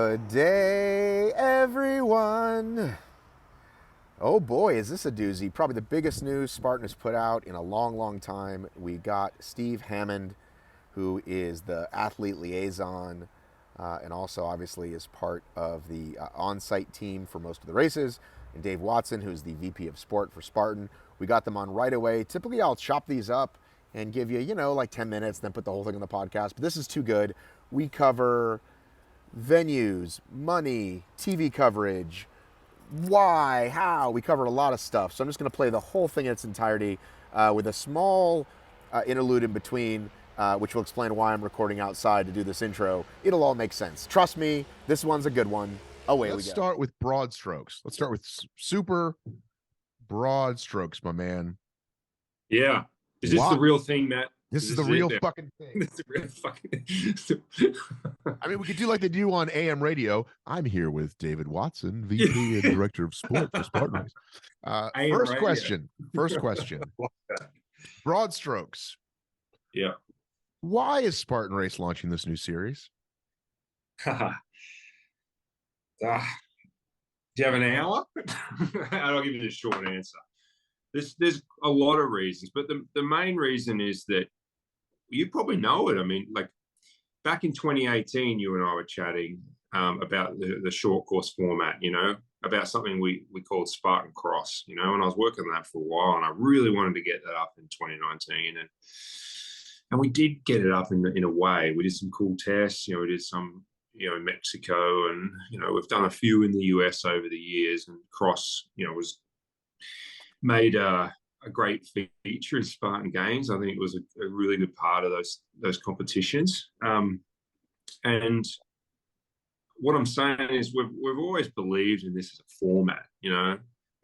Good day, everyone. Oh boy, is this a doozy. Probably the biggest news Spartan has put out in a long, long time. We got Steve Hammond, who is the athlete liaison and also obviously is part of the on-site team for most of the races, and Dave Watson, who's the VP of Sport for Spartan. We got them on right away. Typically, I'll chop these up and give you, like 10 minutes, then put the whole thing on the podcast. But this is too good. We cover venues, money, TV coverage, why, how. We covered a lot of stuff. So I'm just going to play the whole thing in its entirety with a small interlude in between, which will explain why I'm recording outside to do this intro. It'll all make sense. Trust me, this one's a good one. Away we go. Let's start with broad strokes. Let's start with super broad strokes, my man. Yeah. Is this the real thing, Matt? This is the real fucking thing. This is the real fucking I mean, we could do like they do on AM radio. I'm here with David Watson, VP and Director of Sport for Spartan Race. First question. Broad strokes. Yeah. Why is Spartan Race launching this new series? Do you have an hour? I'll give you the short answer. There's a lot of reasons, but the main reason is that you probably know it. I mean, like back in 2018, you and I were chatting about the short course format, about something we called Spartan Cross, and I was working on that for a while, and I really wanted to get that up in 2019, and we did get it up in a way. We did some cool tests, we did some, in Mexico, and we've done a few in the US over the years, and Cross, was made a great feature in Spartan Games. I think it was a really good part of those competitions. And what I'm saying is we've always believed in this as a format,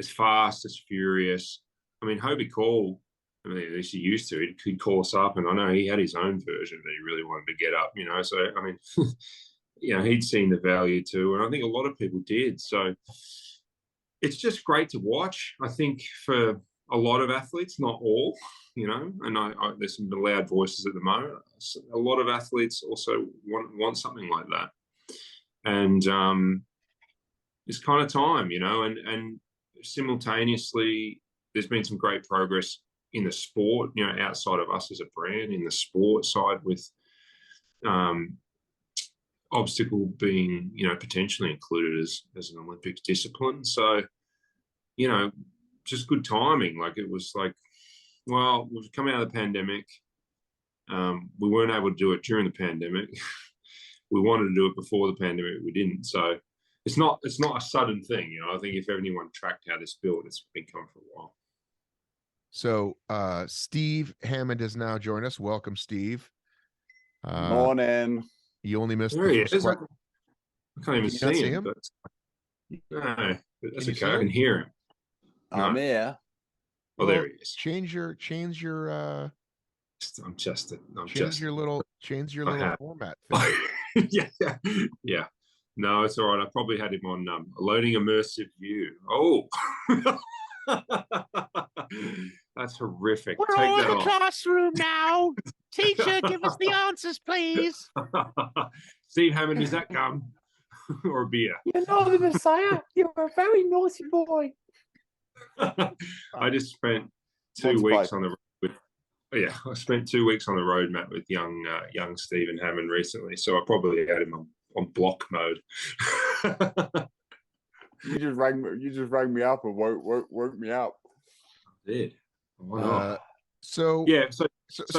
as fast, as furious. I mean, Hobie Call, at least he used to, he'd call us up, and I know he had his own version that he really wanted to get up, so, I mean, he'd seen the value too, and I think a lot of people did. So it's just great to watch. I think for a lot of athletes, not all, and there's some loud voices at the moment. A lot of athletes also want something like that. And it's kind of time, and simultaneously there's been some great progress in the sport, outside of us as a brand, in the sport side with obstacle being, potentially included as an Olympics discipline. So, just good timing. Like it was like, well, we've come out of the pandemic. We weren't able to do it during the pandemic. We wanted to do it before the pandemic. We didn't. So it's not a sudden thing. I think if anyone tracked how this built, it's been coming for a while. So Steve Hammond has now joined us. Welcome, Steve. Morning. You only missed there the he first is. I can't even see him. But no, that's okay. I can hear him. I'm here. Oh, there he is. Change your I'm change your little format thing. yeah. No, it's all right. I probably had him on loading immersive view. Oh, that's horrific. We're all in the classroom now. Teacher, give us the answers, please. Steve Hammond, is that gum or a beer? You're not the Messiah. You're a very naughty boy. I just spent 2 weeks on the road with, I spent 2 weeks on the road, Matt, with young Stephen Hammond recently. So I probably had him on block mode. You just rang me up and woke me up. I did. Why not? So here's a that's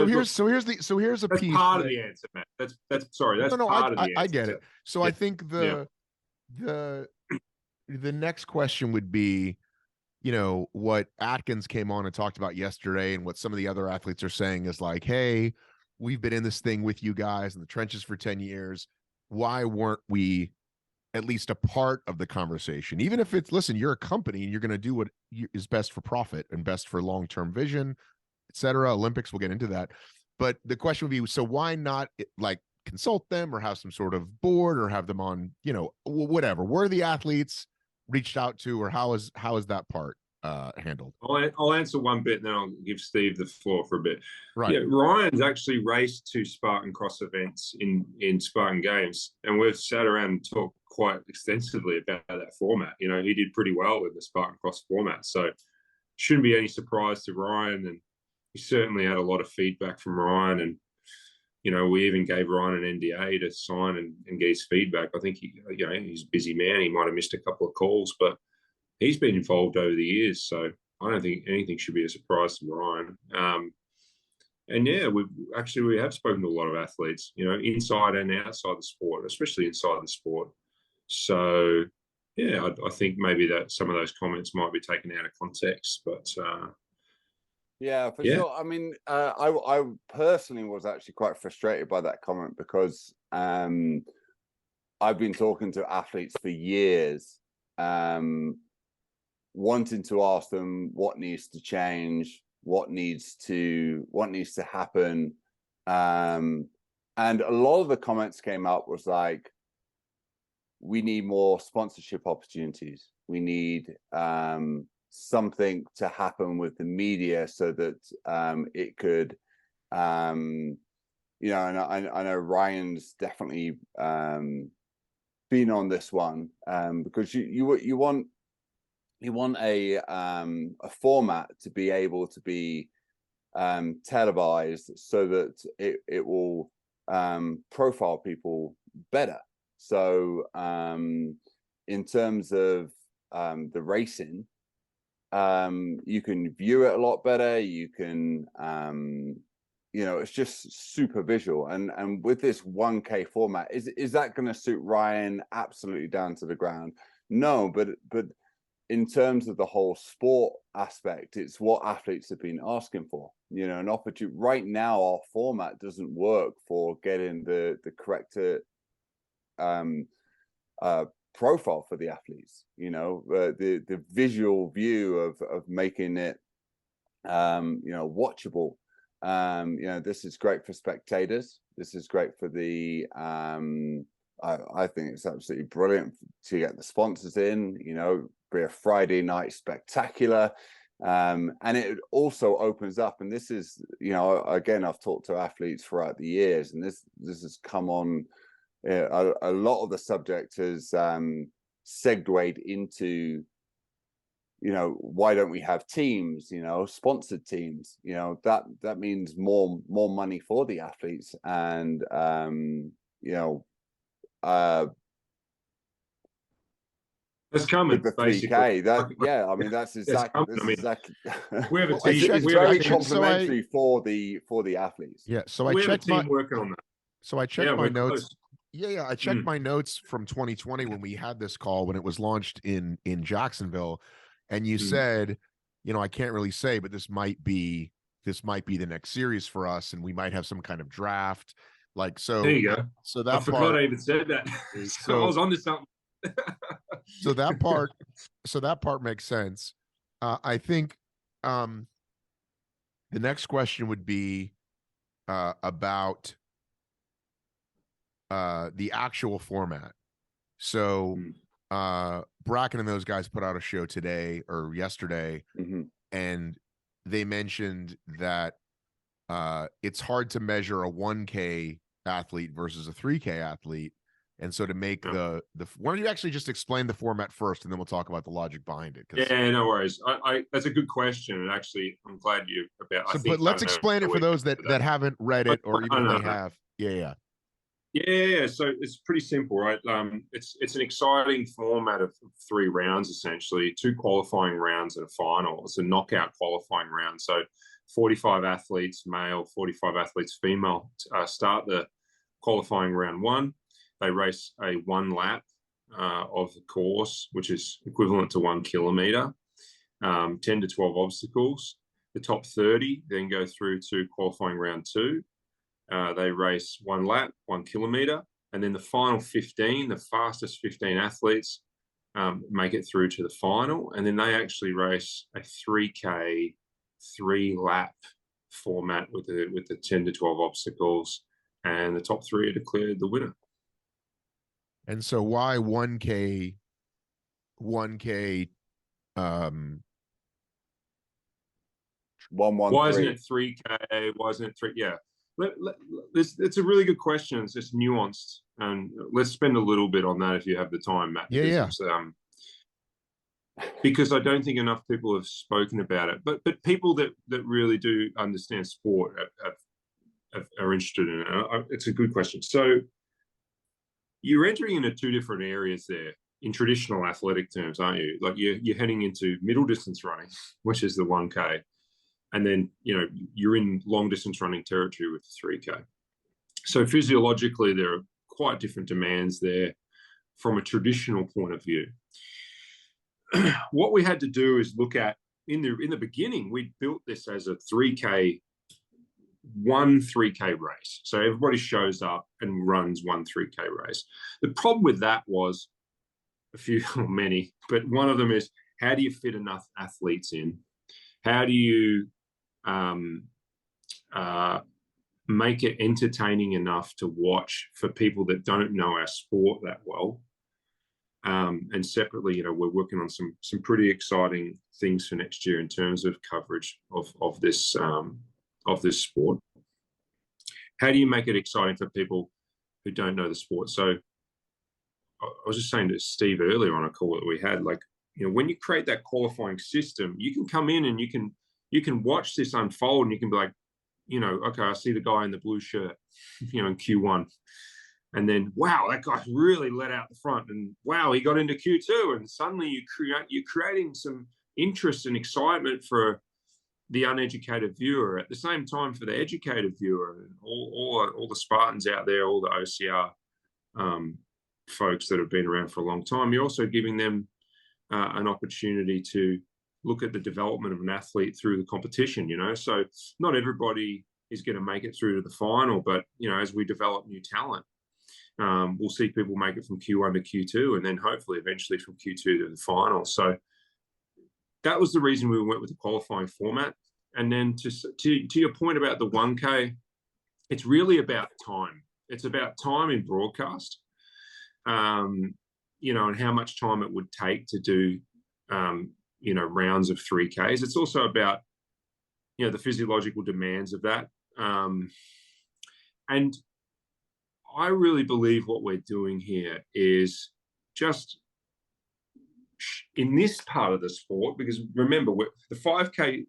piece part of the answer, Matt. That's part of the answer. I get it. So I think the next question would be, what Atkins came on and talked about yesterday, and what some of the other athletes are saying is like, hey, we've been in this thing with you guys in the trenches for 10 years. Why weren't we at least a part of the conversation? Even if it's, listen, you're a company and you're going to do what is best for profit and best for long-term vision, etc. Olympics, we'll get into that. But the question would be, so why not like consult them or have some sort of board or have them on, whatever, where the athletes reached out to, or how is that part handled? I'll answer one bit and then I'll give Steve the floor for a bit. Right. Yeah, Ryan's actually raced 2 Spartan Cross events in Spartan Games, and we've sat around and talked quite extensively about that format. You know, he did pretty well in the Spartan Cross format, so shouldn't be any surprise to Ryan. And he certainly had a lot of feedback from Ryan. And you know, we even gave Ryan an NDA to sign and get his feedback. I think he's a busy man. He might have missed a couple of calls, but he's been involved over the years, so I don't think anything should be a surprise to Ryan. And yeah, we have spoken to a lot of athletes, you know, inside and outside the sport, especially inside the sport. So yeah, I think maybe that some of those comments might be taken out of context, but yeah, for sure. I mean, I personally was actually quite frustrated by that comment because I've been talking to athletes for years, wanting to ask them what needs to change, what needs to happen, and a lot of the comments came up was like, we need more sponsorship opportunities. We need something to happen with the media so that it could, you know, and I know Ryan's definitely been on this one, because you want a format to be able to be televised so that it will profile people better. So in terms of the racing, you can view it a lot better. You can you know, it's just super visual. And with this 1K format, is that going to suit Ryan absolutely down to the ground? No, but in terms of the whole sport aspect, it's what athletes have been asking for. You know, an opportunity. Right now, our format doesn't work for getting the correct profile for the athletes. You know, the visual view of making it you know, watchable. You know, this is great for spectators. This is great for the I think it's absolutely brilliant to get the sponsors in, you know, be a Friday night spectacular. And it also opens up, and this is, you know, again, I've talked to athletes throughout the years, and this has come on, a lot of the subject has segued into, you know, why don't we have teams, you know, sponsored teams, you know, that means more money for the athletes. And you know, it's coming, with the 3K. That, yeah, I mean, that's exactly. Coming. I mean, exactly. we have a it's team. very complimentary for the athletes. Yeah. So we I have a checked team working on that. So I checked my we're notes. close. Yeah, I checked my notes from 2020 when we had this call, when it was launched in Jacksonville, and you said, you know, I can't really say, but this might be the next series for us, and we might have some kind of draft. Like, so There you go. So that I forgot I even said that. So I was onto something. so that part makes sense. I think the next question would be about the actual format. So Bracken and those guys put out a show today or yesterday, and they mentioned that it's hard to measure a 1K athlete versus a 3K athlete. And so to make the why don't you actually just explain the format first, and then we'll talk about the logic behind it. Yeah, no worries. I that's a good question, and actually, I'm glad you about. So, but let's explain it for those that haven't read it, or even if they have. Yeah. So it's pretty simple, right? It's an exciting format of 3 rounds, essentially 2 qualifying rounds and a final. It's a knockout qualifying round. So 45 athletes male, 45 athletes female start the qualifying round 1. They race a 1 lap of the course, which is equivalent to 1 kilometer, 10 to 12 obstacles. The top 30 then go through to qualifying round 2. They race 1 lap, 1 kilometer, and then the final 15, the fastest 15 athletes, make it through to the final, and then they actually race a 3K 3-lap format with the 10 to 12 obstacles, and the top 3 are declared the winner. And so why 1K 113? Why isn't it 3K? Why isn't it 3? Yeah. It's a really good question. It's just nuanced. and let's spend a little bit on that if you have the time, Matt. Yeah, Because I don't think enough people have spoken about it, but people that really do understand sport are interested in it. It's a good question. So you're entering into two different areas there in traditional athletic terms, aren't you? Like you're heading into middle distance running, which is the 1K, and then you're in long distance running territory with the 3K. So physiologically, there are quite different demands there from a traditional point of view. What we had to do is look at in the beginning, we built this as a 3K, one 3K race. So everybody shows up and runs one 3K race. The problem with that was many, but one of them is, how do you fit enough athletes in? How do you make it entertaining enough to watch for people that don't know our sport that well? And separately, we're working on some pretty exciting things for next year in terms of coverage of this sport. How do you make it exciting for people who don't know the sport? So I was just saying to Steve earlier on a call that we had, like, when you create that qualifying system, you can come in and you can watch this unfold, and you can be like, okay, I see the guy in the blue shirt, in Q1. And then, wow, that guy really let out the front, and wow, he got into Q2, and suddenly you're creating some interest and excitement for the uneducated viewer. At the same time, for the educated viewer, and all the Spartans out there, all the OCR folks that have been around for a long time, you're also giving them an opportunity to look at the development of an athlete through the competition. So not everybody is going to make it through to the final, but as we develop new talent, we'll see people make it from Q1 to Q2, and then hopefully eventually from Q2 to the final. So that was the reason we went with the qualifying format. And then to your point about the 1K, it's really about time. It's about time in broadcast, and how much time it would take to do, rounds of 3Ks. It's also about, the physiological demands of that. And I really believe what we're doing here is just in this part of the sport, because remember, the 5K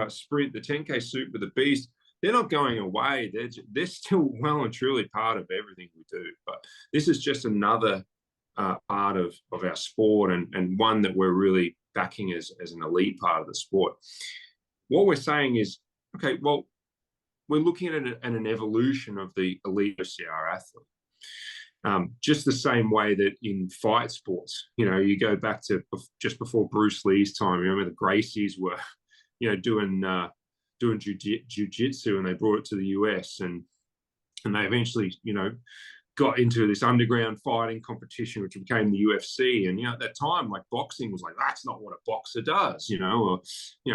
sprint, the 10K super, the beast, they're not going away. They're still well and truly part of everything we do. But this is just another part of our sport, and one that we're really backing as an elite part of the sport. What we're saying is, okay, well, we're looking at an evolution of the elite OCR athlete. Just the same way that in fight sports, you go back to just before Bruce Lee's time. Remember the Gracies were, doing jiu-jitsu, and they brought it to the US, and they eventually, got into this underground fighting competition, which became the UFC. And at that time, like, boxing was like, that's not what a boxer does, or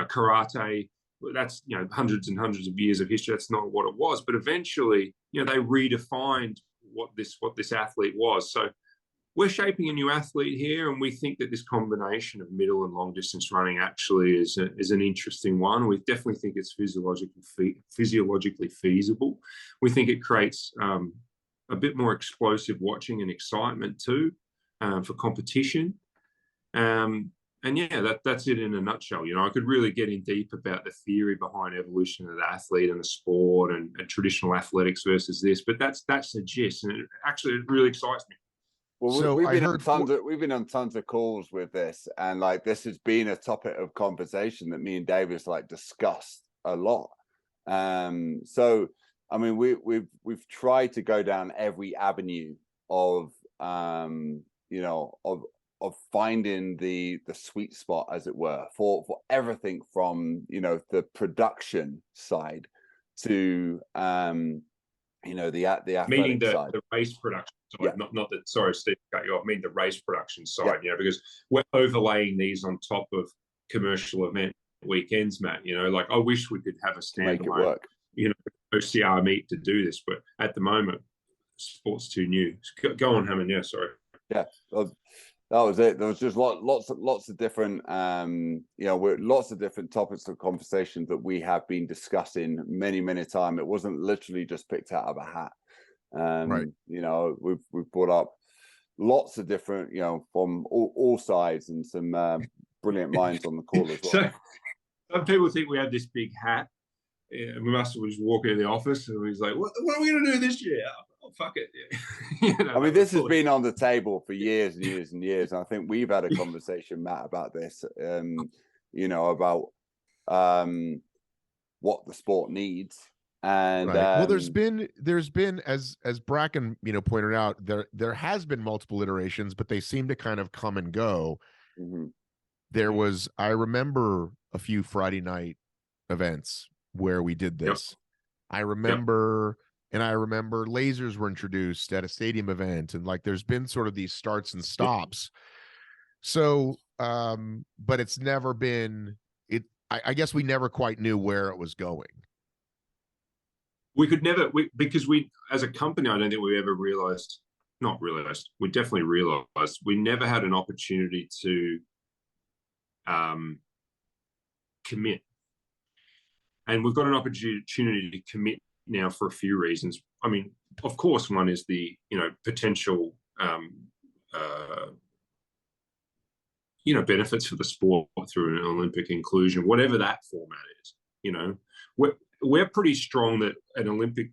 karate. That's hundreds and hundreds of years of history. That's not what it was. But eventually, they redefined what this athlete was. So we're shaping a new athlete here, and we think that this combination of middle and long distance running actually is an interesting one. We definitely think it's physiologically feasible. We think it creates a bit more explosive watching and excitement too, for competition. And yeah, that's it in a nutshell. I could really get in deep about the theory behind evolution of the athlete and the sport and traditional athletics versus this, but that's the gist, and it really excites me. Well, So we've been on tons of calls with this, and like, this has been a topic of conversation that me and Davis discussed a lot. So I mean, we've tried to go down every avenue of of finding the sweet spot, as it were, for everything from the production side to the athletic meaning side. the race production side, Yeah. not that, sorry Steve, cut you off, mean the race production side. Yeah. Because we're overlaying these on top of commercial event weekends, Matt. Like, I wish we could have a standalone, make it work, OCR meet to do this, but at the moment sport's too new. Go on, Hammond. Yeah, sorry. Yeah, that was it. There was just lots of different lots of different topics of conversation that we have been discussing many times. It wasn't literally just picked out of a hat. Right. You know, we've brought up lots of different, you know, from all sides, and some brilliant minds on the call as well. So some people think we have this big hat. Yeah, we must have just walk into the office and he's like, what are we going to do this year? Oh, fuck it. Yeah. You know, I mean, this has been on the table for years and years and years. And I think we've had a conversation, Matt, about this, you know, about what the sport needs. And right. Well, there's been as Bracken, you know, pointed out, there has been multiple iterations, but they seem to kind of come and go. mm-hmm. There was, I remember a few Friday night events where we did this. Yep. I remember lasers were introduced at a stadium event, and like there's been sort of these starts and stops. So but it's never been I guess we never quite knew where it was going. We could never, because we, as a company, I don't think we ever we definitely realized we never had an opportunity to commit. And we've got an opportunity to commit now for a few reasons. I mean, of course, one is the, you know, potential, you know, benefits for the sport through an Olympic inclusion, whatever that format is. You know, we're pretty strong that an Olympic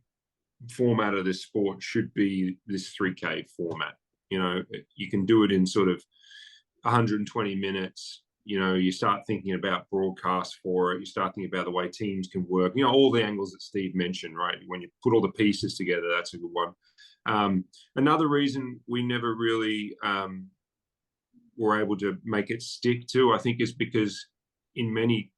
format of this sport should be this 3K format. You know, you can do it in sort of 120 minutes. You know, you start thinking about broadcast for it. You start thinking about the way teams can work. You know, all the angles that Steve mentioned, right? When you put all the pieces together, that's a good one. Another reason we never really were able to make it stick to, I think, is because in many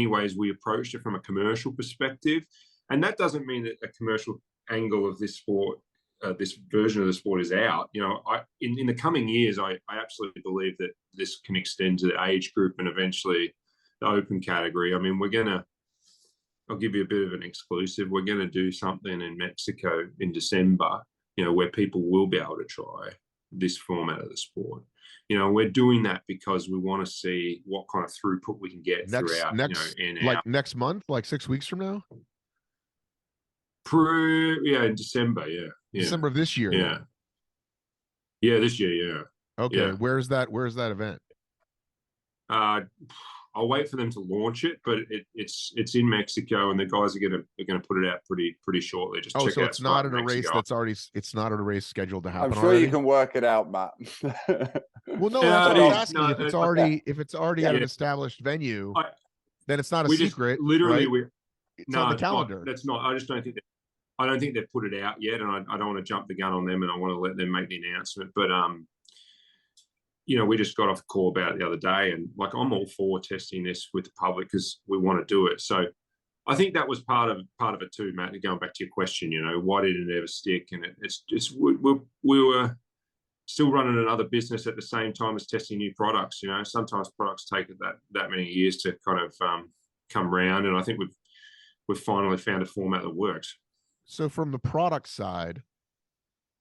ways we approached it from a commercial perspective, and that doesn't mean that a commercial angle of this sport, this version of the sport, is out. You know, in the coming years, I absolutely believe that this can extend to the age group and eventually the open category. I mean, I'll give you a bit of an exclusive. We're going to do something in Mexico in December, you know, where people will be able to try this format of the sport. You know, we're doing that because we want to see what kind of throughput we can get throughout, you know, next month, like 6 weeks from now. In December, yeah. December of this year. Yeah, this year, yeah. Okay, yeah. Where's that event? I'll wait for them to launch it, but it's in Mexico, and the guys are gonna put it out pretty shortly. Just check so out it's not at a race Mexico. that's already. It's not at a race scheduled to happen. I'm sure already? you can work it out, Matt. Well, no, that's what I was asking. If it's already at an established venue, then it's not a secret. Literally, right? It's on the calendar. That's not. I just don't think. I don't think they've put it out yet, and I don't want to jump the gun on them, and I want to let them make the announcement. But you know, we just got off a call about it the other day, and like, I'm all for testing this with the public because we want to do it. So I think that was part of it too, Matt. Going back to your question, you know, why did it ever stick? And we were still running another business at the same time as testing new products. You know, sometimes products take that many years to kind of come around, and I think we've finally found a format that works. So from the product side,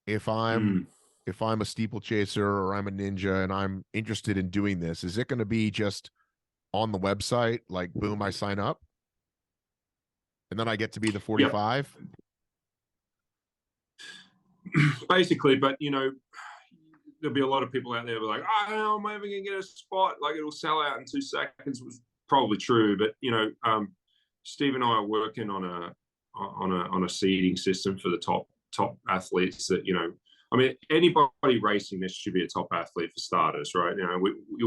if I'm a steeplechaser or I'm a ninja and I'm interested in doing this, is it going to be just on the website, like, boom, I sign up and then I get to be the 45? Yep. Basically, but you know, there'll be a lot of people out there who are like, I don't know, I'm never going to get a spot. Like, it'll sell out in 2 seconds. Was probably true, but you know, Steve and I are working on a seeding system for the top athletes that, you know, I mean, anybody racing this should be a top athlete for starters, right? You know,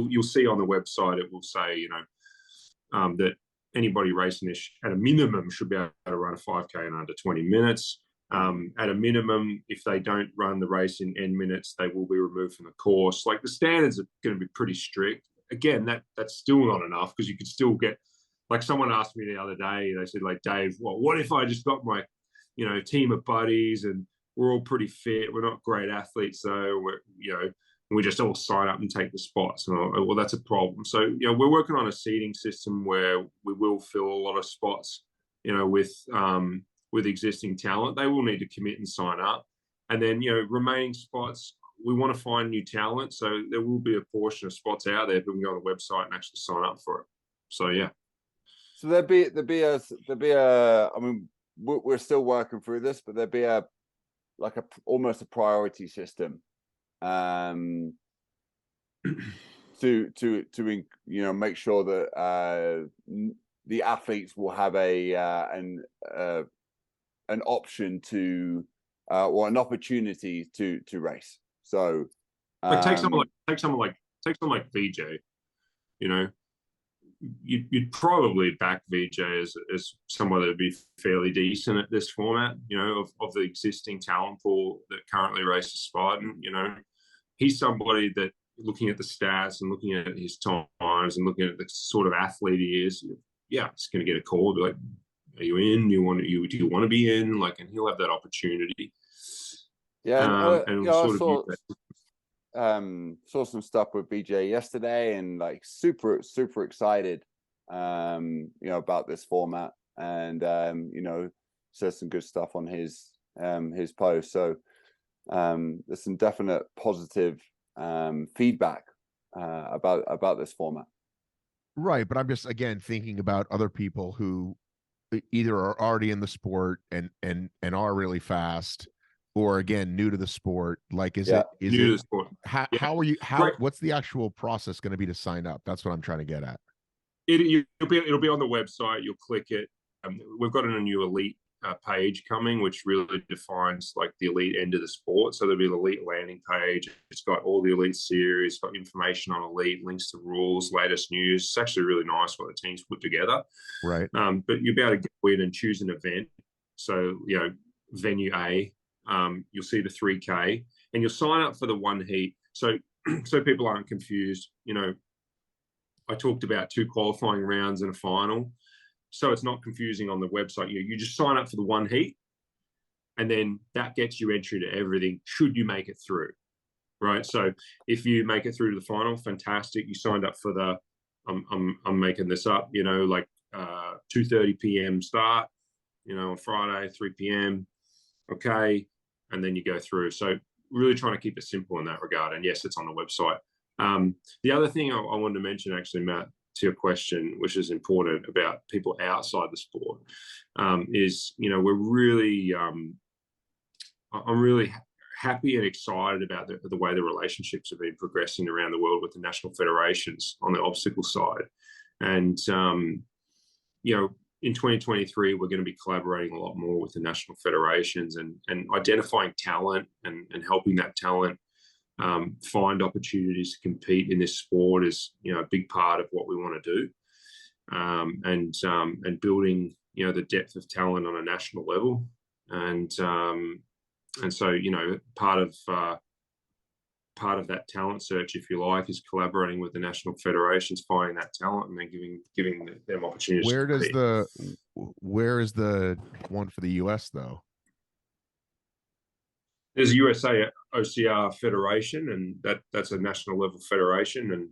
you'll see on the website, it will say, you know, that anybody racing this at a minimum should be able to run a 5K in under 20 minutes. At a minimum, if they don't run the race in N minutes, they will be removed from the course. Like, the standards are going to be pretty strict. Again, that's still not enough, because you could still get, like, someone asked me the other day, they said, like, Dave, well, what if I just got my, you know, team of buddies and we're all pretty fit. We're not great athletes, though. We just all sign up and take the spots. And well, that's a problem. So, you know, we're working on a seeding system where we will fill a lot of spots, you know, with existing talent. They will need to commit and sign up. And then, you know, remaining spots, we want to find new talent. So there will be a portion of spots out there, but we can go on the website and actually sign up for it. So, yeah. So there'd be a. I mean, we're still working through this, but there'd be a almost a priority system, to make sure that the athletes will have an option to or an opportunity to race. So like take someone like VJ. You know, you'd probably back VJ as someone that would be fairly decent at this format. You know, of the existing talent pool that currently races Spartan. You know, he's somebody that, looking at the stats and looking at his times and looking at the sort of athlete he is, yeah, it's going to get a call. Be like, are you in? Do you want to be in? Like, and he'll have that opportunity. Yeah, and I saw some stuff with BJ yesterday, and like super excited, about this format, and says some good stuff on his post. So there's some definite positive feedback about this format. Right, but I'm just again thinking about other people who either are already in the sport and are really fast, or again new to the sport. Like, is it new to the sport? How are you? What's the actual process going to be to sign up? That's what I'm trying to get at. It'll be on the website. You'll click it. We've got a new elite page coming, which really defines like the elite end of the sport. So there'll be an elite landing page. It's got all the elite series, it's got information on elite, links to rules, latest news. It's actually really nice what the team's put together. Right. But you'll be able to go in and choose an event. So, venue A, you'll see the 3K, and you'll sign up for the one heat. So people aren't confused. I talked about 2 qualifying rounds and a final. So it's not confusing on the website. You just sign up for the one heat, and then that gets you entry to everything should you make it through, right? So if you make it through to the final, fantastic. You signed up for the, I'm making this up, 2:30 p.m. start, on Friday, 3 p.m. Okay, and then you go through. So really trying to keep it simple in that regard. And yes, it's on the website. The other thing I wanted to mention, actually, Matt, to your question, which is important about people outside the sport, is we're really, I'm really happy and excited about the way the relationships have been progressing around the world with the national federations on the obstacle side, and in 2023 we're going to be collaborating a lot more with the national federations and identifying talent and helping that talent find opportunities to compete in this sport is a big part of what we want to do, and building the depth of talent on a national level, and so part of that talent search, if you like, is collaborating with the national federations, finding that talent and then giving them opportunities. Where is the one for the US though? There's a USA OCR federation, and that's a national level federation, and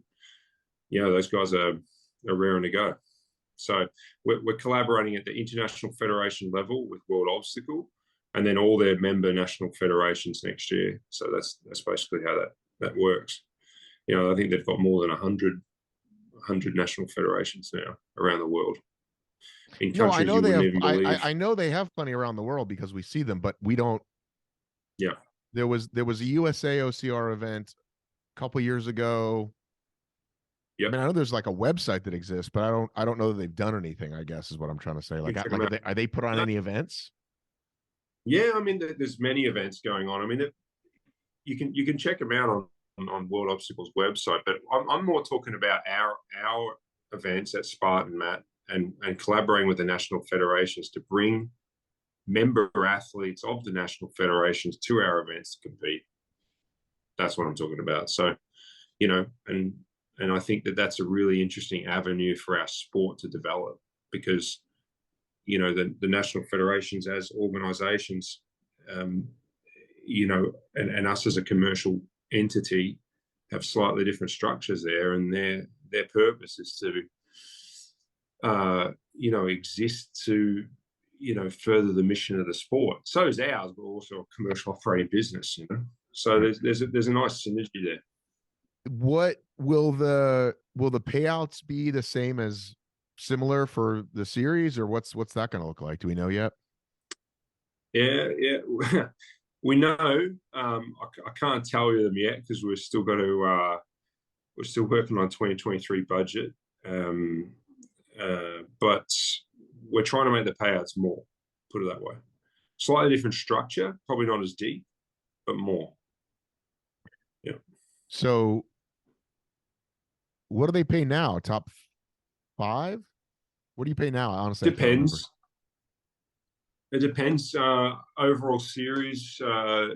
those guys are raring to go. So we're collaborating at the international federation level with World Obstacle, and then all their member national federations next year. So that's basically how that works. I think they've got more than 100 national federations now around the world. In countries I know you they wouldn't have. even believe. I know they have plenty around the world because we see them, but we don't. Yeah. There was a USA OCR event a couple years ago. Yeah. I mean, I know there's like a website that exists, but I don't know that they've done anything, I guess is what I'm trying to say. Like are they put on any events? Yeah, I mean, there's many events going on. I mean, you can check them out on World Obstacles website, but I'm more talking about our events at Spartan, Matt, and collaborating with the national federations to bring member athletes of the national federations to our events to compete. That's what I'm talking about. So, and I think that's a really interesting avenue for our sport to develop, because the national federations as organizations, and us as a commercial entity have slightly different structures there, and their purpose is to exist to further the mission of the sport. So is ours, but also a commercial operating business. So there's a nice synergy there. What will the payouts be the same as similar for the series, or what's that going to look like? Do we know yet? Yeah. we know. I can't tell you them yet because we're still got to. We're still working on 2023 budget, but we're trying to make the payouts more. Put it that way. Slightly different structure, probably not as deep, but more. Yeah. So, what do they pay now? Top 5? What do you pay now? Honestly, Depends. It depends. Overall series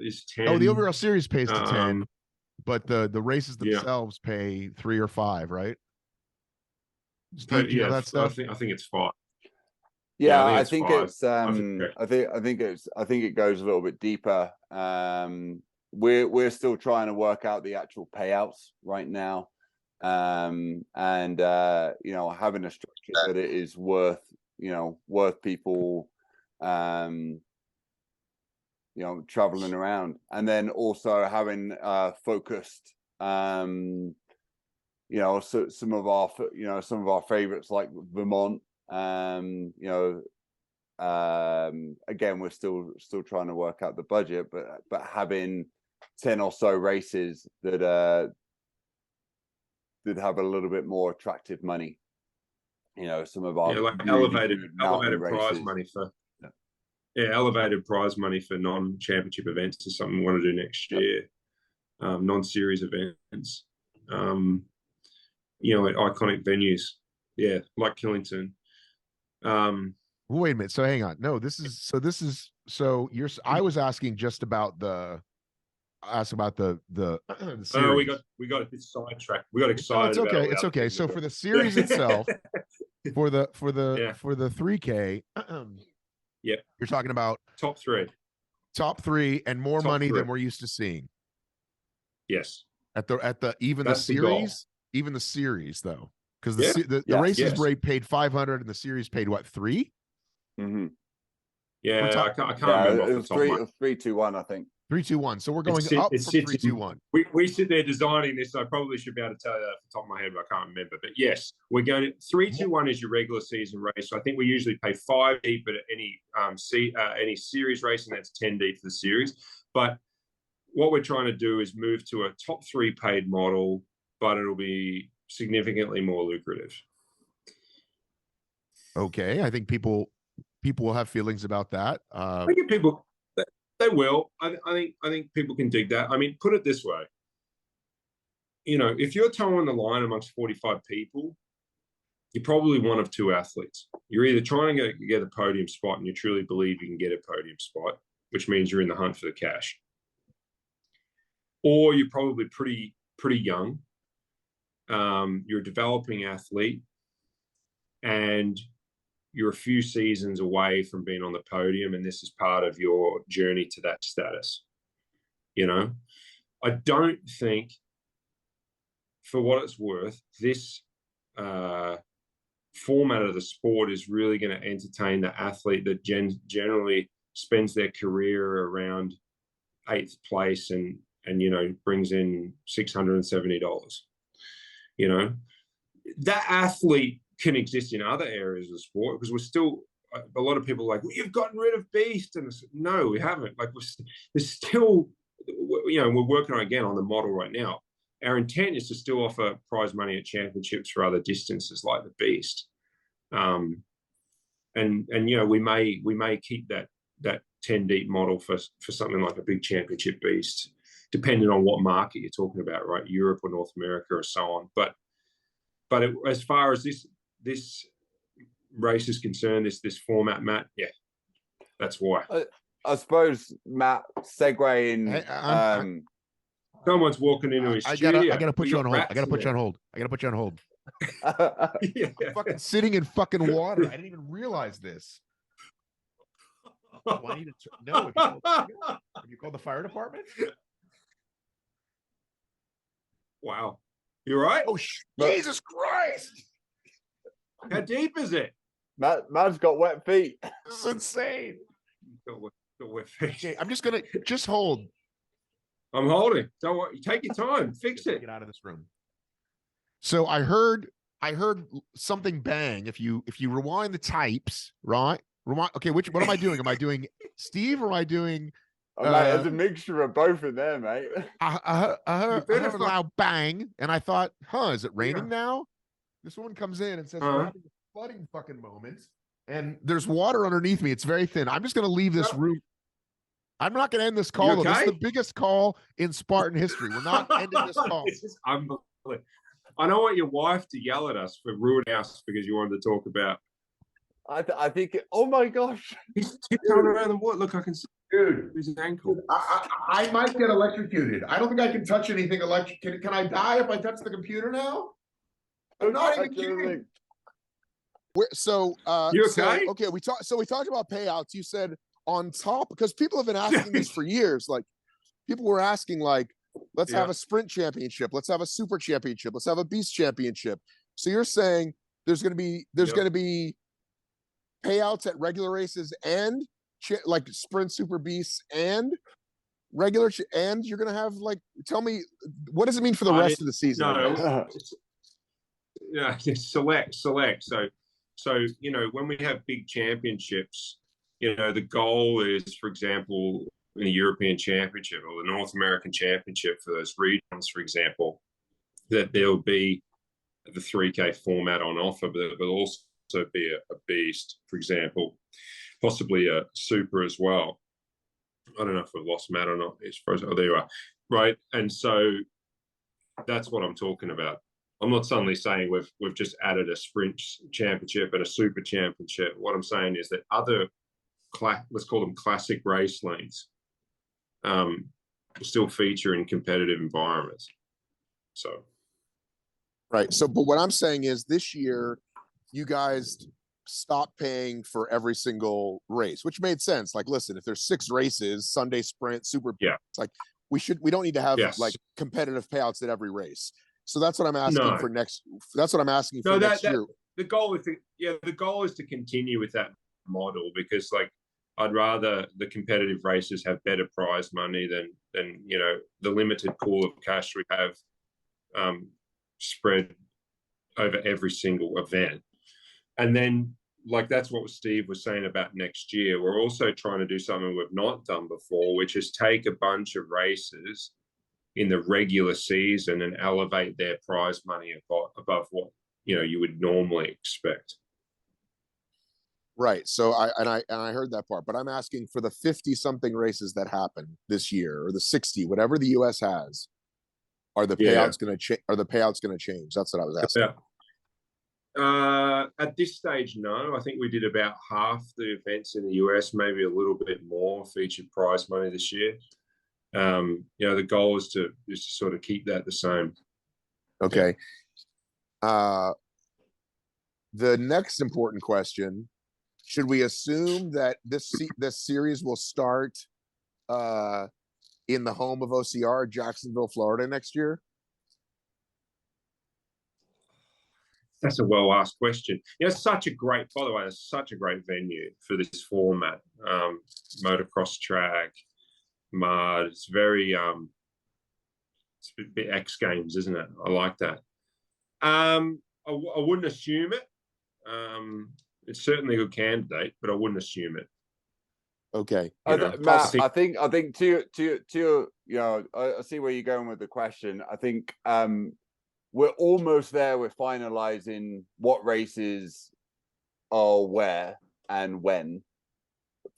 is 10. Oh, the overall series pays to 10, but the races themselves pay 3 or 5, right? Steve, do you know that stuff? I think it's 5. Yeah, I I think think it's it's I think it goes a little bit deeper. We're still trying to work out the actual payouts right now. And you know, having a structure that it is worth people you know, traveling around, and then also having focused you know, so some of our favorites like Vermont. You know, again, we're still trying to work out the budget, but having 10 or so races that have a little bit more attractive money. You know, some of our like really elevated prize races. money for elevated prize money for non-championship events is something we want to do next year. Non-series events, you know, at iconic venues, like Killington. Wait a minute. So hang on. No, I was asking just about the series. Oh, we got a bit sidetracked. We got excited. No, it's okay. About It's okay. So for the series itself, for the 3K, yep, you're talking about top three and more top money 3 than we're used to seeing. Yes. At the even the series though, because the races rate paid 500 and the series paid what, 3? Mm-hmm. Yeah, I can't remember. It was 3-2-1, I think. 3-2-1. So we're going up from 3-2-1. We sit there designing this. So I probably should be able to tell you that off the top of my head, but I can't remember. But yes, we're going to 3-2-1 is your regular season race. So I think we usually pay 5 deep at any series race, and that's 10 deep for the series. But what we're trying to do is move to a top 3 paid model, but it'll be significantly more lucrative. Okay, I think people will have feelings about that. I think people they will. I think people can dig that. I mean, put it this way. You know, if you're towing the line amongst 45 people, you're probably one of 2 athletes. You're either trying to get a podium spot and you truly believe you can get a podium spot, which means you're in the hunt for the cash. Or you're probably pretty young. You're a developing athlete, and you're a few seasons away from being on the podium, and this is part of your journey to that status. You know, I don't think, for what it's worth, this format of the sport is really going to entertain the athlete that generally spends their career around 8th place and you know, brings in $670. You know, that athlete can exist in other areas of the sport, because we're still, a lot of people are like, well, you've gotten rid of Beast. And I said, no, we haven't. Like, there's still, you know, we're working on, again, on the model right now. Our intent is to still offer prize money at championships for other distances like the Beast. And you know, we may keep that 10 deep model for something like a big championship Beast, depending on what market you're talking about, right? Europe or North America or so on. But as far as this race is concerned, this format, Matt, yeah, that's why. I suppose, Matt, segueing. Someone's walking into his studio. I gotta put you on hold. I gotta put you on hold. Yeah. I'm fucking sitting in fucking water. I didn't even realize this. I need to know. Have you called the fire department? Wow. You all right? Oh, Jesus Christ. How deep is it? Matt's got wet feet. This is insane. Got wet feet. Okay, I'm just gonna hold. I'm holding. Don't worry. Take your time. Fix it. Get out of this room. So I heard something bang. If you rewind the tapes, right? Okay, what am I doing? Am I doing Steve or am I doing Mate, there's a mixture of both in there, mate. I heard a fuck- loud bang, and I thought, huh, is it Yeah. raining now? This woman comes in and says, we're Uh-huh. having a flooding fucking moment, and there's water underneath me. It's very thin. I'm just going to leave this Oh. room. I'm not going to end this call, You though. This is okay? the biggest call in Spartan history. We're not ending this call. This is unbelievable. I don't want your wife to yell at us for ruining us because you wanted to talk about. I think. Oh my gosh, He's tiptoeing around the water. Look, I can see Dude, his ankle. I might get electrocuted. I don't think I can touch anything electric. Can I die if I touch the computer now? I'm not even kidding. So You okay? okay, we talked about payouts. You said on top, because people have been asking this for years. Like, people were asking, like, let's have a sprint championship, let's have a super championship, let's have a beast championship. So you're saying there's going to be payouts at regular races and like sprint, super beasts, and regular, and you're going to have, like, tell me, what does it mean for the rest of the season? No, yeah, select. So when we have big championships, the goal is, for example, in the European Championship or the North American Championship for those regions, for example, that there'll be the 3K format on offer, but there'll also be a beast, for example, possibly a super as well. I don't know if we've lost Matt or not. Oh, there you are. Right. And so that's what I'm talking about. I'm not suddenly saying we've just added a sprint championship and a super championship. What I'm saying is that other, let's call them classic race lanes, will still feature in competitive environments. So, right. So, but what I'm saying is, this year, you guys stopped paying for every single race, which made sense. Like, listen, if there's 6 races, Sunday sprint, super, it's like we don't need to have like competitive payouts at every race. So that's what I'm asking for next. That's what I'm asking for next year. The goal is to continue with that model, because, like, I'd rather the competitive races have better prize money than the limited pool of cash we have spread over every single event. And then, like, that's what Steve was saying about next year. We're also trying to do something we've not done before, which is take a bunch of races in the regular season and elevate their prize money above what you would normally expect. Right. So I heard that part, but I'm asking for the 50 something races that happen this year, or the 60, whatever the US has. Are the payouts going to change? Are the payouts going to change? That's what I was asking. At this stage, no. I think we did about half the events in the US, maybe a little bit more, featured prize money this year. The goal is to sort of keep that the same. Okay. The next important question: should we assume that this series will start in the home of OCR, Jacksonville, Florida, next year? That's a well-asked question. It's such a great, by the way, it's such a great venue for this format. Motocross track, mud. It's very, it's a bit X Games, isn't it? I like that. I wouldn't assume it. It's certainly a good candidate, but I wouldn't assume it. Okay, Matt. I think to I see where you're going with the question. I think we're almost there with finalizing what races are where and when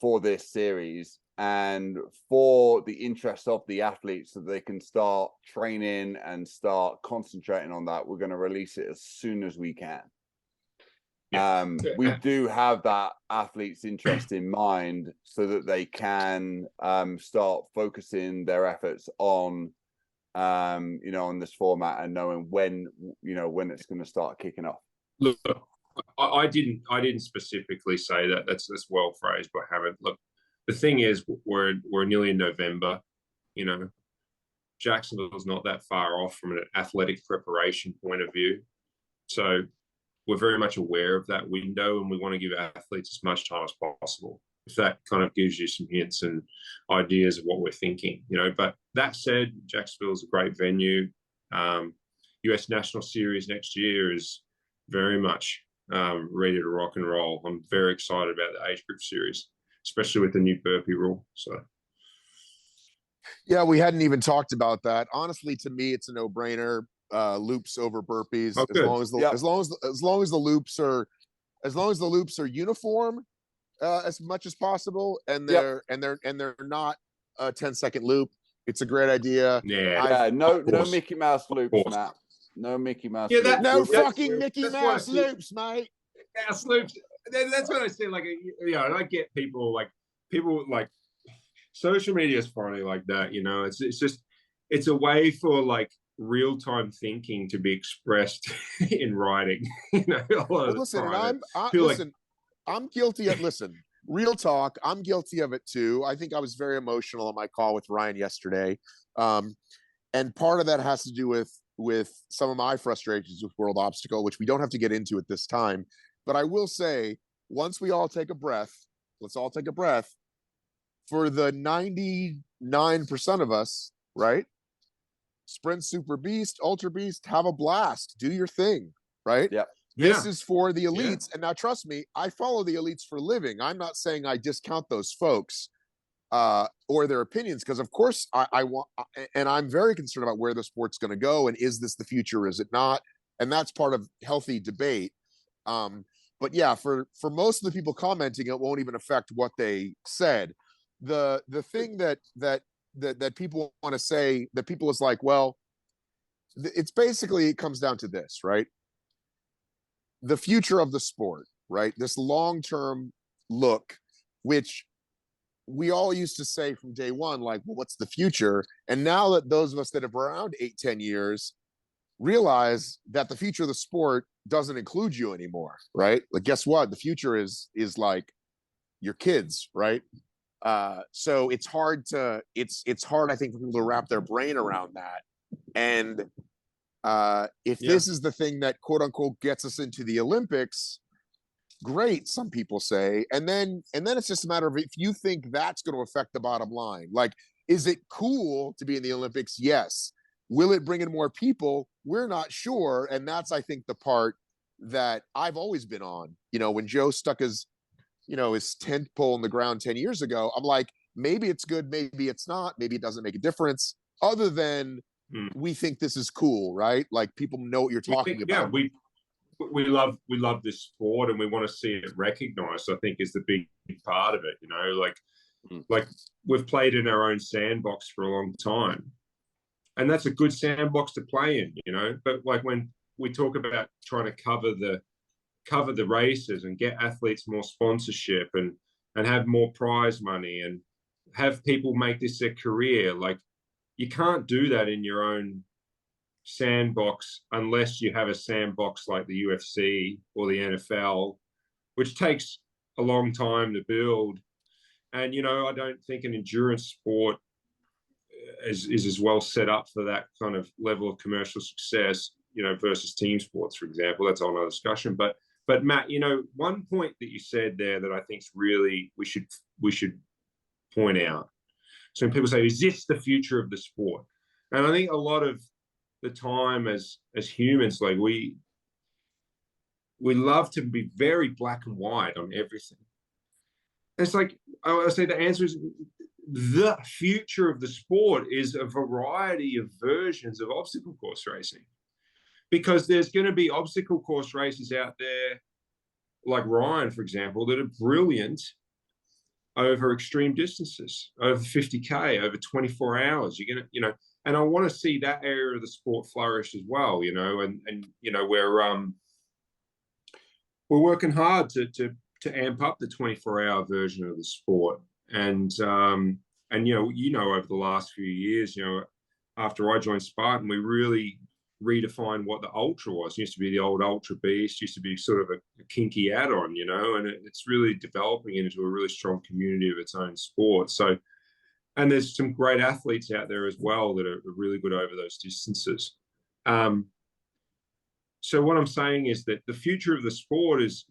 for this series, and for the interest of the athletes, so they can start training and start concentrating on that. We're going to release it as soon as we can. We do have that athlete's interest in mind, so that they can start focusing their efforts on on this format, and knowing when it's going to start kicking off. Look, I didn't specifically say that. That's well phrased by Hammond. Look, the thing is, we're nearly in November. Jacksonville's not that far off from an athletic preparation point of view, so we're very much aware of that window, and we want to give athletes as much time as possible. If that kind of gives you some hints and ideas of what we're thinking, But that said, Jacksonville is a great venue. US National Series next year is very much ready to rock and roll. I'm very excited about the age group series, especially with the new burpee rule. So, Yeah, we hadn't even talked about that. Honestly, to me, it's a no-brainer. Loops over burpees, Oh, as good. long as the Yep. as long as the loops are uniform as much as possible, and Yep. they're not a 10-second loop. It's a great idea. Yeah. Yeah, no course. Mickey Mouse loops, course. Matt. No Mickey Mouse Yeah, loops. No That's- fucking Mickey that's why I Mouse see- loops, mate. Yeah, sloops. That's what I say. Like, and I get people like social media is funny like that. It's just it's a way for like real time thinking to be expressed in writing. A lot Well, of the listen, time. and feel listen, I'm guilty of listen, real talk, I'm guilty of it too. I think I was very emotional on my call with Ryan yesterday. And part of that has to do with some of my frustrations with World Obstacle, which we don't have to get into at this time. But I will say, once we all take a breath, let's all take a breath. For the 99% of us, right? Sprint Super Beast, Ultra Beast, have a blast, do your thing, right? Yep. This Yeah. is for the Yeah. elites. And now trust me, I follow the elites for a living. I'm not saying I discount those folks or their opinions, because of course I want, and I'm very concerned about where the sport's going to go, and is this the future, is it not? And that's part of healthy debate. But yeah, for most of the people commenting, it won't even affect what they said. The thing that people want to say, that people is like, well, it's basically, it comes down to this, right? The future of the sport, right? This long-term look, which we all used to say from day one, like, well, what's the future? And now that those of us that have been around 8-10 years realize that the future of the sport doesn't include you anymore, right? Like, guess what? The future is like your kids, right? So it's hard, I think, for people to wrap their brain around that. And if this is the thing that quote unquote gets us into the Olympics, great, some people say. And then it's just a matter of if you think that's going to affect the bottom line. Like, is it cool to be in the Olympics? Yes. Will it bring in more people? We're not sure. And that's, I think, the part that I've always been on. When Joe stuck his tent pole in the ground 10 years ago, I'm like, maybe it's good, maybe it's not, maybe it doesn't make a difference, other than we think this is cool, right? Like, people know what you're talking about. Yeah, we love this sport, and we want to see it recognized, I think, is the big part of it. Like we've played in our own sandbox for a long time, and that's a good sandbox to play in. But like, when we talk about trying to cover the races and get athletes more sponsorship and have more prize money and have people make this their career, like, you can't do that in your own sandbox unless you have a sandbox like the UFC or the NFL, which takes a long time to build. And I don't think an endurance sport is as well set up for that kind of level of commercial success, versus team sports, for example. That's another discussion. But Matt, one point that you said there that I think is really we should point out. So when people say, is this the future of the sport? And I think a lot of the time as humans, like, we love to be very black and white on everything. It's like, I say the answer is, the future of the sport is a variety of versions of obstacle course racing, because there's going to be obstacle course races out there, like Ryan, for example, that are brilliant over extreme distances, over 50K, over 24 hours. You're going to, and I want to see that area of the sport flourish as well, and we're working hard to amp up the 24-hour version of the sport. And over the last few years, after I joined Spartan, we really redefined what the ultra was. It used to be the old Ultra Beast, used to be sort of a kinky add-on, and it's really developing into a really strong community of its own sport. So, and there's some great athletes out there as well that are really good over those distances. So what I'm saying is that the future of the sport is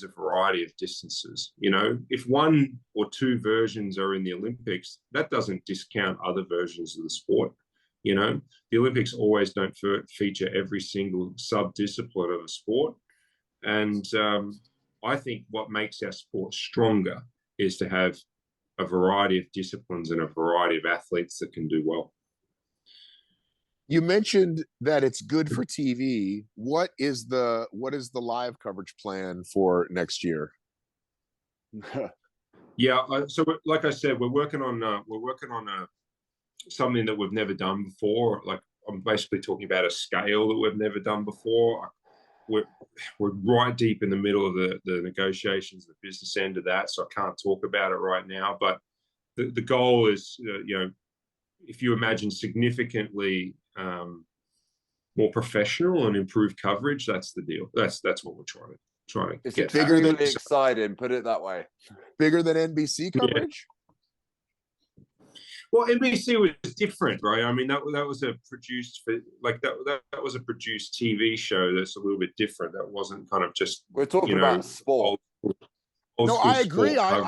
a variety of distances. If one or two versions are in the Olympics, that doesn't discount other versions of the sport. The Olympics always don't feature every single sub-discipline of a sport. And I think what makes our sport stronger is to have a variety of disciplines and a variety of athletes that can do well. You mentioned that it's good for TV. What is the live coverage plan for next year? Yeah, so like I said, we're working on something that we've never done before. Like, I'm basically talking about a scale that we've never done before. We're right deep in the middle of the negotiations, the business end of that, so I can't talk about it right now. But the goal is, if you imagine significantly more professional and improved coverage, that's the deal. That's what we're trying to It's get. extremely exciting, put it that way. Bigger than NBC coverage? Well, NBC was different, right? I mean, that was a produced that was a produced TV show that's a little bit different. That wasn't kind of just, we're talking about sport. Old No, school I agree. I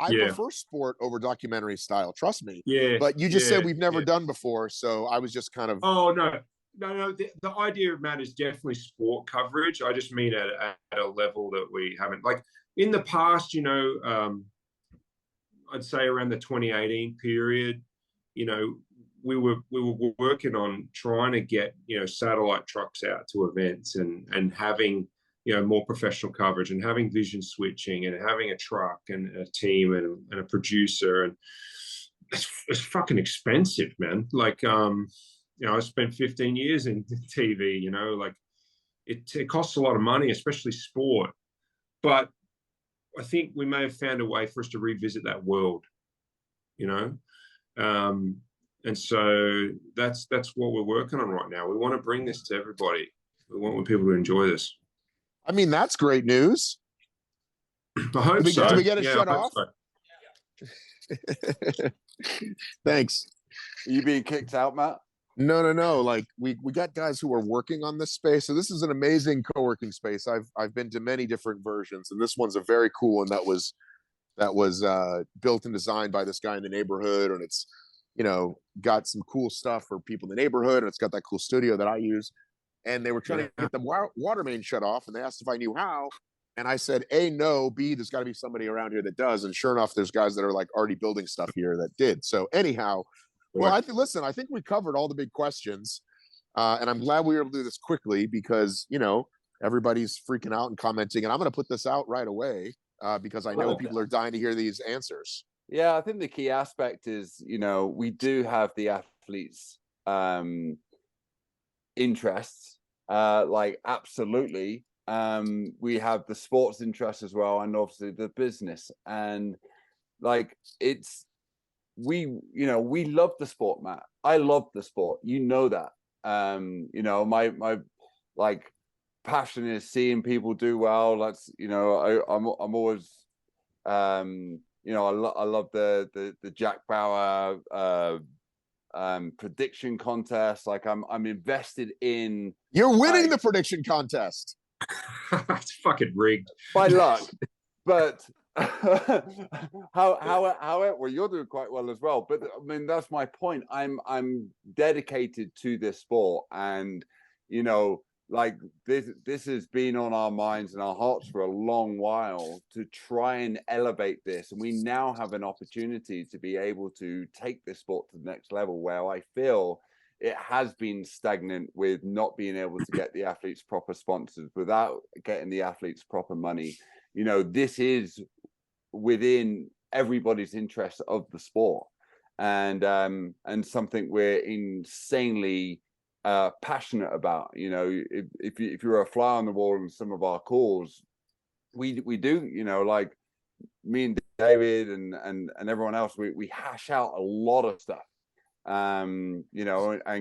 Yeah. prefer sport over documentary style. Trust me. Yeah. But you just said we've never done before, so I was just kind of. Oh no. The idea of Matt is definitely sport coverage. I just mean at a level that we haven't, like in the past. I'd say around the 2018 period, we were working on trying to get satellite trucks out to events and having more professional coverage and having vision switching and having a truck and a team and a producer, and it's fucking expensive, man. Like I spent 15 years in TV. Like it costs a lot of money, especially sport. But I think we may have found a way for us to revisit that world, and so that's what we're working on right now. We want to bring this to everybody. We want people to enjoy this. I mean, that's great news. I hope so. Do we get it shut off? So. Thanks. Are you being kicked out, Matt? No. Like we got guys who are working on this space. So this is an amazing co-working space. I've been to many different versions, and this one's a very cool one that was built and designed by this guy in the neighborhood, and it's got some cool stuff for people in the neighborhood, and it's got that cool studio that I use. And they were trying to get the water main shut off, and they asked if I knew how, and I said, A, no, B, there's got to be somebody around here that does. And sure enough, there's guys that are like already building stuff here that did. So anyhow, well, I think we covered all the big questions, and I'm glad we were able to do this quickly because everybody's freaking out and commenting, and I'm going to put this out right away because I know people are dying to hear these answers. Yeah, I think the key aspect is we do have the athletes' interests, like absolutely. We have the sports interest as well, and obviously the business, and like we love the sport, Matt. I love the sport. That. My like passion is seeing people do well. That's I'm always I love the Jack Bauer prediction contest. Like I'm invested in. You're winning the prediction contest. It's fucking rigged by luck, but well, you're doing quite well as well. But I mean, that's my point. I'm dedicated to this sport, and like this has been on our minds and our hearts for a long while to try and elevate this, and we now have an opportunity to be able to take this sport to the next level, where I feel it has been stagnant with not being able to get the athletes proper sponsors, without getting the athletes proper money. This is within everybody's interest of the sport, and something we're insanely passionate about. If you're a fly on the wall in some of our calls, we do, like me and David and everyone else, we hash out a lot of stuff, and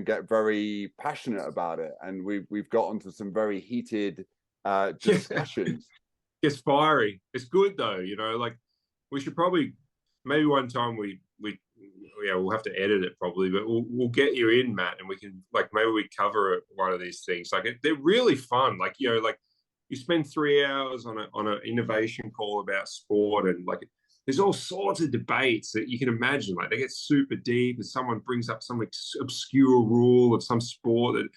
get very passionate about it, and we've gotten to some very heated discussions. It's fiery. It's good though, like we should probably, maybe one time we'll have to edit it probably, but we'll get you in, Matt, and we can, like, maybe we cover one of these things. Like they're really fun. Like, like you spend 3 hours on an innovation call about sport, and like there's all sorts of debates that you can imagine. Like they get super deep, and someone brings up some obscure rule of some sport that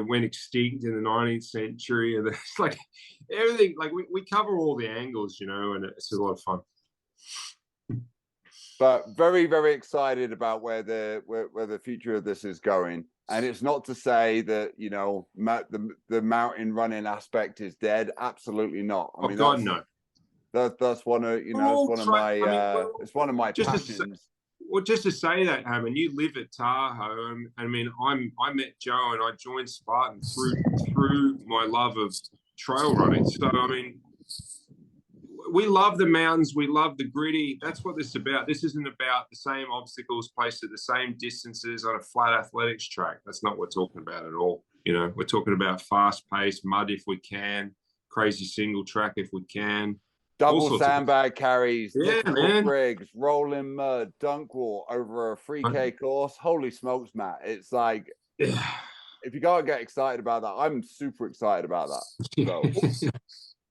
went extinct in the 19th century, and it's like everything. Like we cover all the angles, and it's a lot of fun. But very, very excited about where the future of this is going. And it's not to say that, you know, the mountain running aspect is dead. Absolutely not. I mean, God, no. That's one of, you know, it's one of my it's one of my passions. Well, just to say that, Hammond, you live at Tahoe. I mean, I met Joe and I joined Spartan through my love of trail running. So, I mean, we love the mountains. We love the gritty. That's what this is about. This isn't about the same obstacles placed at the same distances on a flat athletics track. That's not what we're talking about at all. You know, we're talking about fast pace, mud if we can, crazy single track if we can. Double sandbag carries, man. rigs, rolling mud, dunk wall over a 3K course. Holy smokes, Matt. It's like, if you gotta get excited about that, I'm super excited about that.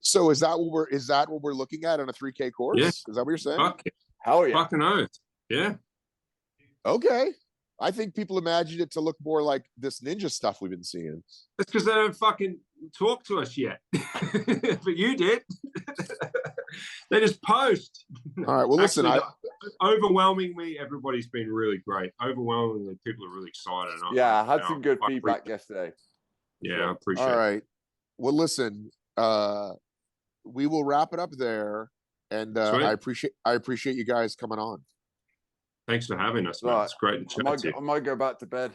So is that what we're looking at on a 3K course? Yeah. Is that what you're saying? Hell yeah. Fucking oath. Yeah. Okay. I think people imagined it to look more like this ninja stuff we've been seeing. That's because they don't fucking talk to us yet. But you did. They just post. All right. Well, listen, overwhelmingly, everybody's been really great. Overwhelmingly, people are really excited. I had some good feedback yesterday. Yeah, I appreciate it. All right. Well, listen, we will wrap it up there. And I appreciate you guys coming on. Thanks for having us, man. It's great to chat to you. I might go back to bed.